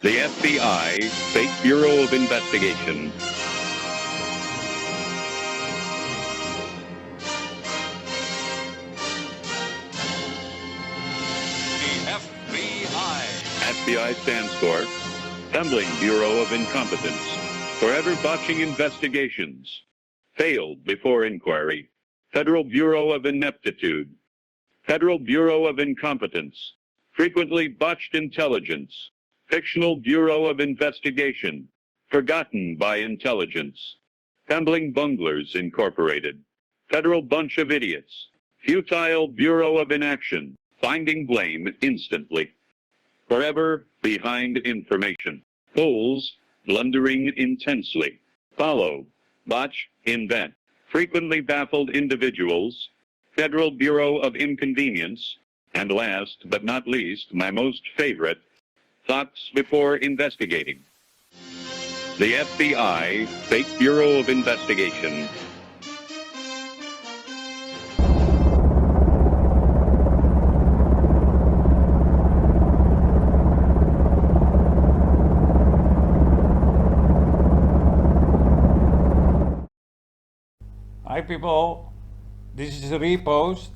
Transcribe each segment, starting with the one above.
The FBI State Bureau of Investigation. The FBI. FBI stands for Assembling Bureau of Incompetence. Forever botching investigations. Failed before inquiry. Federal Bureau of Ineptitude. Federal Bureau of Incompetence. Frequently botched intelligence. Fictional Bureau of Investigation. Forgotten by intelligence. Assembling Bunglers Incorporated. Federal Bunch of Idiots. Futile Bureau of Inaction. Finding blame instantly. Forever behind information. Fools blundering intensely. Follow, botch, invent. Frequently baffled individuals. Federal Bureau of Inconvenience. And last but not least, my most favorite, thoughts before investigating. The FBI State Bureau of Investigation. Hi people, this is a repost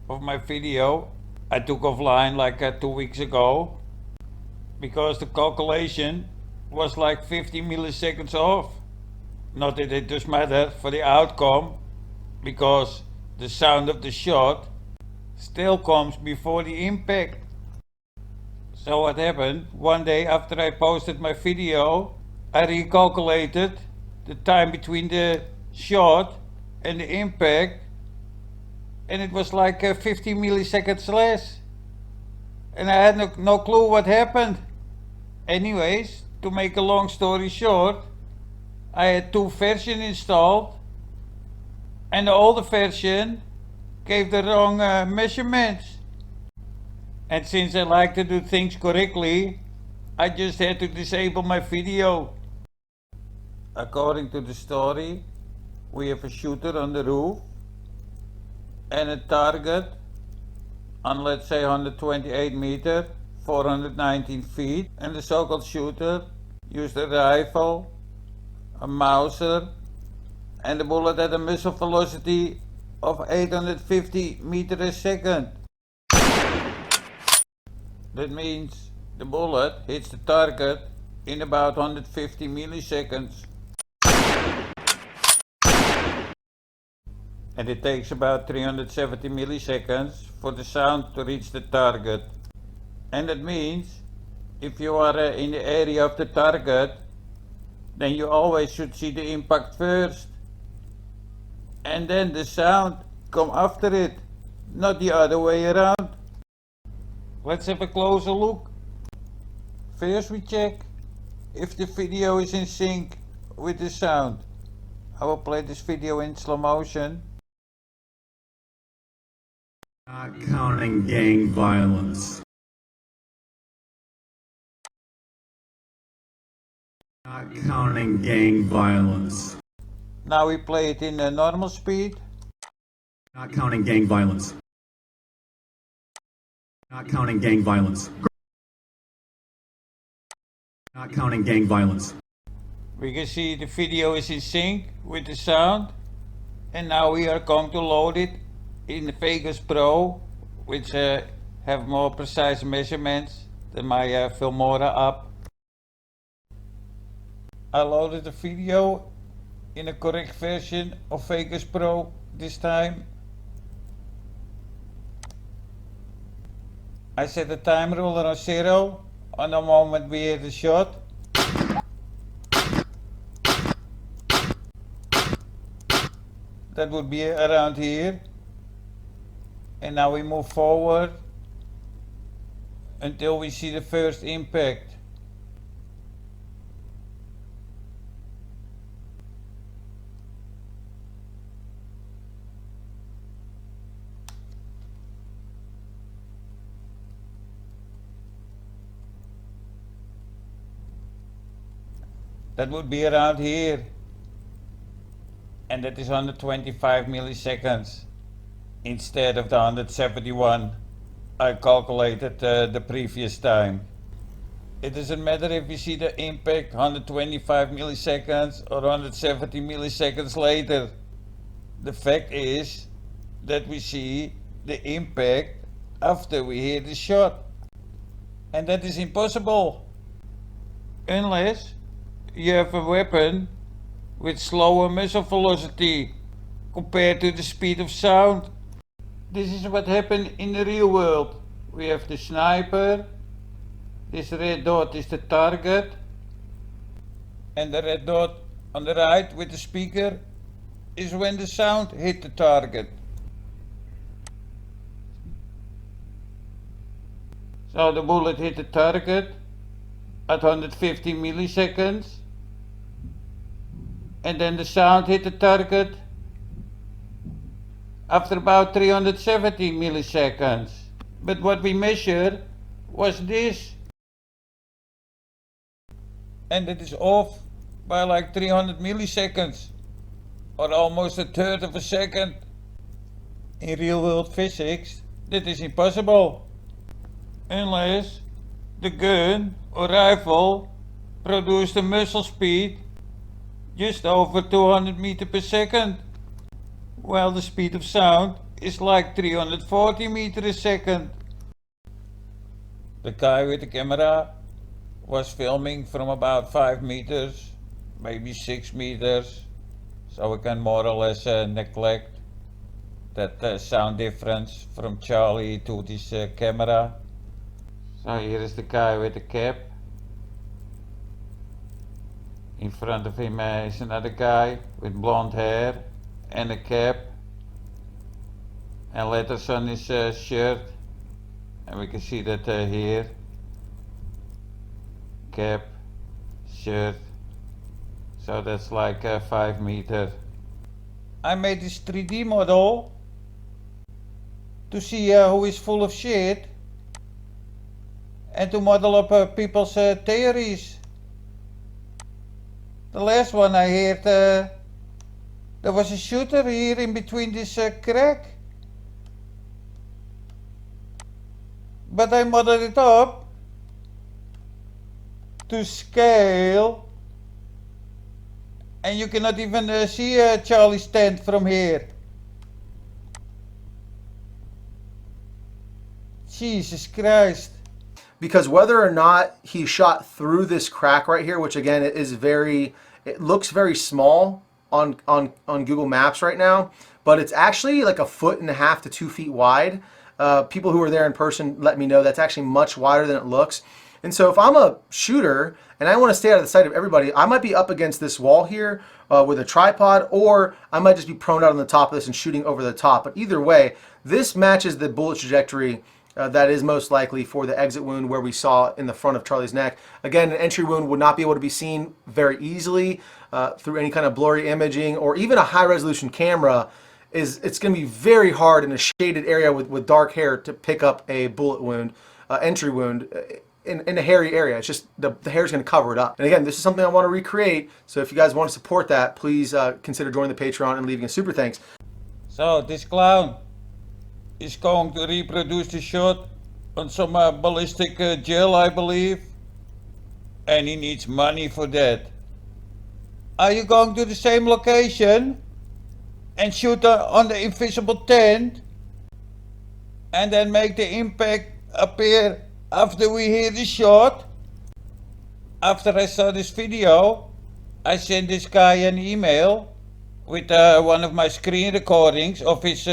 of my video I took offline like 2 weeks ago because the calculation was like 50 milliseconds off. Not that it does matter for the outcome because the sound of the shot still comes before the impact. So what happened, one day after I posted my video, I recalculated the time between the shot and the impact, and it was like 50 milliseconds less, and I had no clue what happened. Anyways, to make a long story short, I had two versions installed, and the older version gave the wrong measurements. And since I like to do things correctly, I just had to disable my video. According to the story, we have a shooter on the roof and a target on, let's say, 128 meters, 419 feet, and the so-called shooter used a rifle, a Mauser, and the bullet had a missile velocity of 850 meters a second. That means the bullet hits the target in about 150 milliseconds. And it takes about 370 milliseconds for the sound to reach the target. And that means if you are in the area of the target, then you always should see the impact first. And then the sound come after it, not the other way around. Let's have a closer look. First we check if the video is in sync with the sound. I will play this video in slow motion. Not counting gang violence. Not counting gang violence. Now we play it in normal speed. Not counting gang violence. Not counting gang violence. Not counting gang violence. We can see the video is in sync with the sound. And now we are going to load it in the Vegas Pro, which have more precise measurements than my Filmora app. I loaded the video in a correct version of Vegas Pro this time. I set the time ruler on 0 on the moment we hit the shot. That would be around here. And now we move forward until we see the first impact. That would be around here. And that is 125 milliseconds. Instead of the 171 I calculated the previous time. It doesn't matter if we see the impact 125 milliseconds or 170 milliseconds later. The fact is that we see the impact after we hear the shot. And that is impossible unless you have a weapon with slower muzzle velocity compared to the speed of sound. This is what happened in the real world. We have the sniper, this red dot is the target, and the red dot on the right with the speaker is when the sound hit the target. So the bullet hit the target at 150 milliseconds, and then the sound hit the target after about 370 milliseconds. But what we measured was this, and it is off by like 300 milliseconds, or almost a third of a second. In real world physics, that is impossible, unless the gun or rifle produced a muzzle speed just over 200 meters per second, while the speed of sound is like 340 meters a second. The guy with the camera was filming from about 5 meters, maybe 6 meters, so we can more or less neglect that sound difference from Charlie to this camera. So here is the guy with the cap. In front of him is another guy with blonde hair and a cap and letters on his shirt, and we can see that here. Cap, shirt, so that's like 5 meters. I made this 3D model to see who is full of shit and to model up people's theories. The last one I heard, there was a shooter here in between this crack. But I modeled it up to scale, and you cannot even see Charlie's tent from here. Jesus Christ. Because whether or not he shot through this crack right here, which again it looks very small on Google Maps right now, but it's actually like 1.5 to 2 feet wide. People who are there in person let me know that's actually much wider than it looks. And so if I'm a shooter and I want to stay out of the sight of everybody, I might be up against this wall here with a tripod, or I might just be prone out on the top of this and shooting over the top. But either way, this matches the bullet trajectory that is most likely for the exit wound where we saw in the front of Charlie's neck. Again, an entry wound would not be able to be seen very easily through any kind of blurry imaging or even a high resolution camera. It's going to be very hard in a shaded area with dark hair to pick up a bullet wound, entry wound in a hairy area. It's just the hair is going to cover it up. And again, this is something I want to recreate. So if you guys want to support that, please consider joining the Patreon and leaving a super thanks. So this clown is going to reproduce the shot on some ballistic gel, I believe, and he needs money for that. Are you going to the same location and shoot on the invisible tent and then make the impact appear after we hear the shot? After I saw this video, I sent this guy an email with one of my screen recordings of his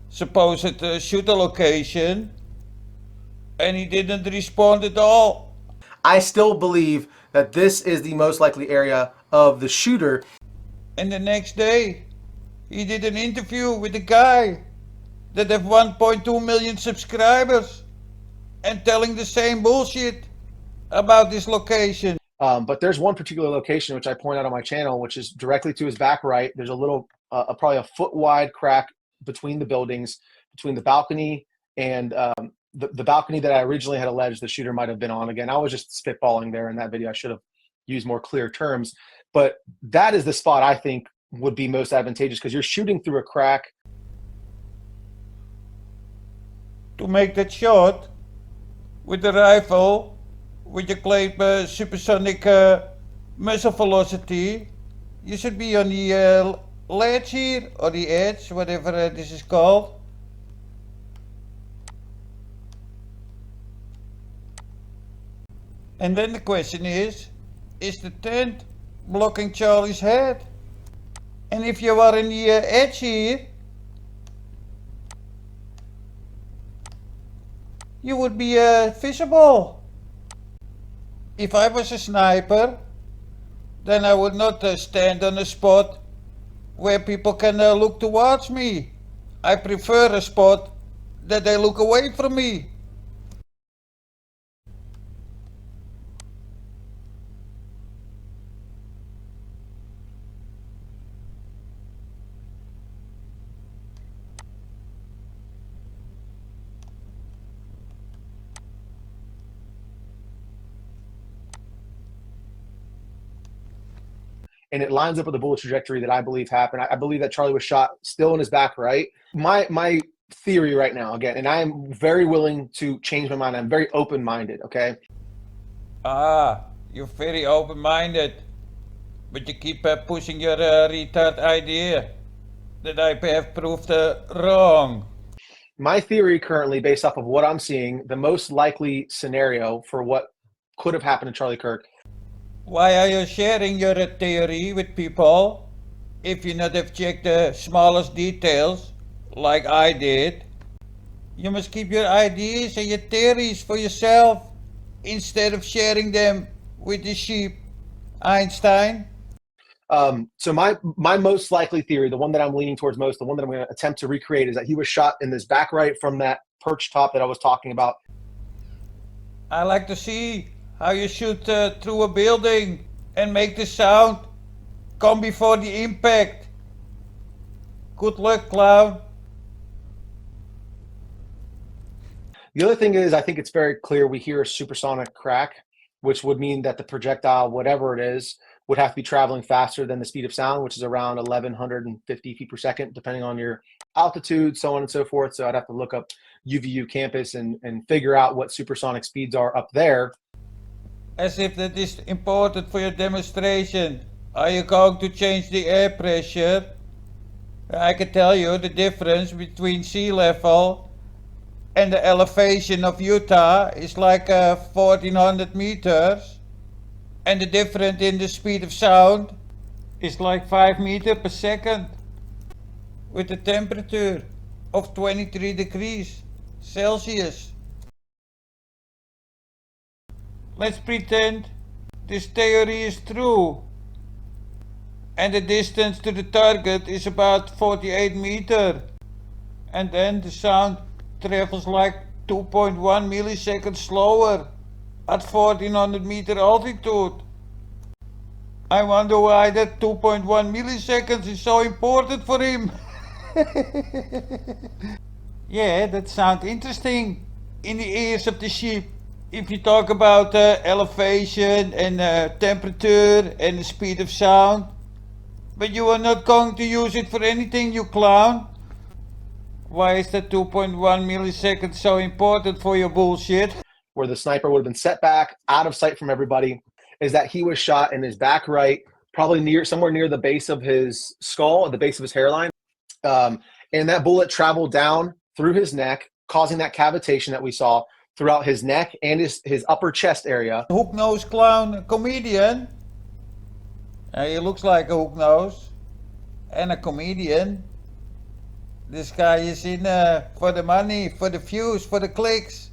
supposed shooter location, and he didn't respond at all. I still believe that this is the most likely area of the shooter. And the next day, he did an interview with a guy that have 1.2 million subscribers and telling the same bullshit about this location. But there's one particular location which I point out on my channel, which is directly to his back right. There's a little, probably a foot wide crack between the buildings, between the balcony and the balcony that I originally had alleged the shooter might have been on. Again, I was just spitballing there in that video. I should have used more clear terms. But that is the spot I think would be most advantageous because you're shooting through a crack. To make that shot with the rifle with your claimed supersonic muzzle velocity, you should be on the ledge here, or the edge, whatever this is called. And then the question is the tent blocking Charlie's head? And if you are in the edge here, you would be visible. If I was a sniper, then I would not stand on a spot where people can look towards me. I prefer a spot that they look away from me. And it lines up with the bullet trajectory that I believe happened. I believe that Charlie was shot still in his back right. My theory right now, again, and I am very willing to change my mind. I'm very open-minded, okay? Ah, you're very open-minded, but you keep pushing your retard idea that I have proved wrong. My theory currently, based off of what I'm seeing, the most likely scenario for what could have happened to Charlie Kirk. Why are you sharing your theory with people if you not have checked the smallest details like I did? You must keep your ideas and your theories for yourself instead of sharing them with the sheep, Einstein. So my most likely theory, the one that I'm leaning towards most, the one that I'm going to attempt to recreate, is that he was shot in this back right from that perch top that I was talking about. I like to see how you shoot through a building and make the sound come before the impact. Good luck, clown. The other thing is, I think it's very clear we hear a supersonic crack, which would mean that the projectile, whatever it is, would have to be traveling faster than the speed of sound, which is around 1,150 feet per second, depending on your altitude, so on and so forth. So I'd have to look up UVU campus and figure out what supersonic speeds are up there. As if that is important for your demonstration. Are you going to change the air pressure? I can tell you the difference between sea level and the elevation of Utah is like 1,400 meters. And the difference in the speed of sound is like 5 meters per second. With a temperature of 23 degrees Celsius. Let's pretend this theory is true. And the distance to the target is about 48 meters. And then the sound travels like 2.1 milliseconds slower at 1400 meter altitude. I wonder why that 2.1 milliseconds is so important for him. Yeah, that sounds interesting in the ears of the sheep. If you talk about elevation and temperature and the speed of sound, but you are not going to use it for anything, you clown. Why is that 2.1 milliseconds so important for your bullshit? Where the sniper would have been set back, out of sight from everybody, is that he was shot in his back right, probably somewhere near the base of his skull, at the base of his hairline. And that bullet traveled down through his neck, causing that cavitation that we saw throughout his neck and his upper chest area. Hook-nosed clown comedian. He looks like a hook-nose and a comedian. This guy is in for the money, for the views, for the clicks,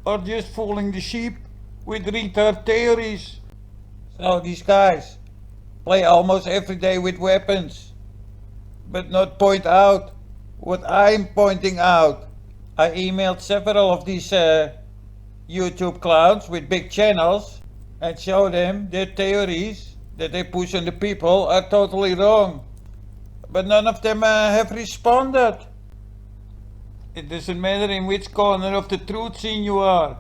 or just fooling the sheep with retard theories. So these guys play almost every day with weapons, but not point out what I'm pointing out. I emailed several of these YouTube clowns with big channels and showed them their theories that they push on the people are totally wrong. But none of them have responded. It doesn't matter in which corner of the truth scene you are.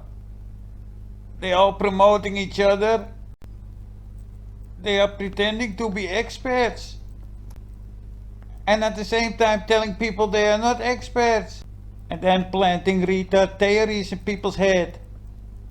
They are promoting each other. They are pretending to be experts. And at the same time telling people they are not experts. And then planting retard theories in people's head.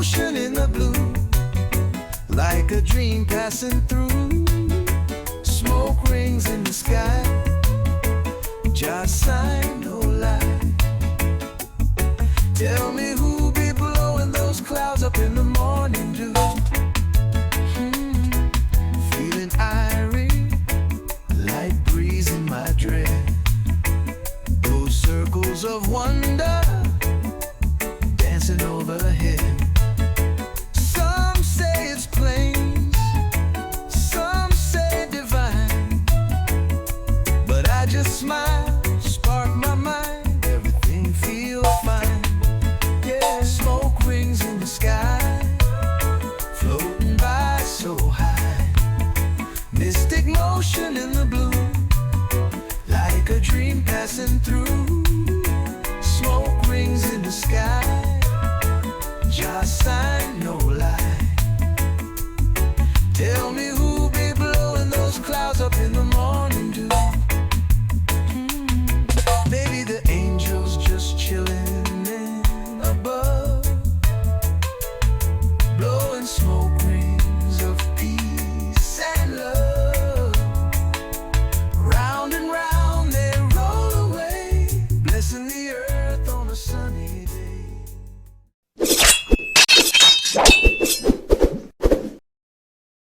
ocean in the blue, like a dream passing through. Smoke rings in the sky, just sign, no lie. Tell me who be blowing those clouds up in the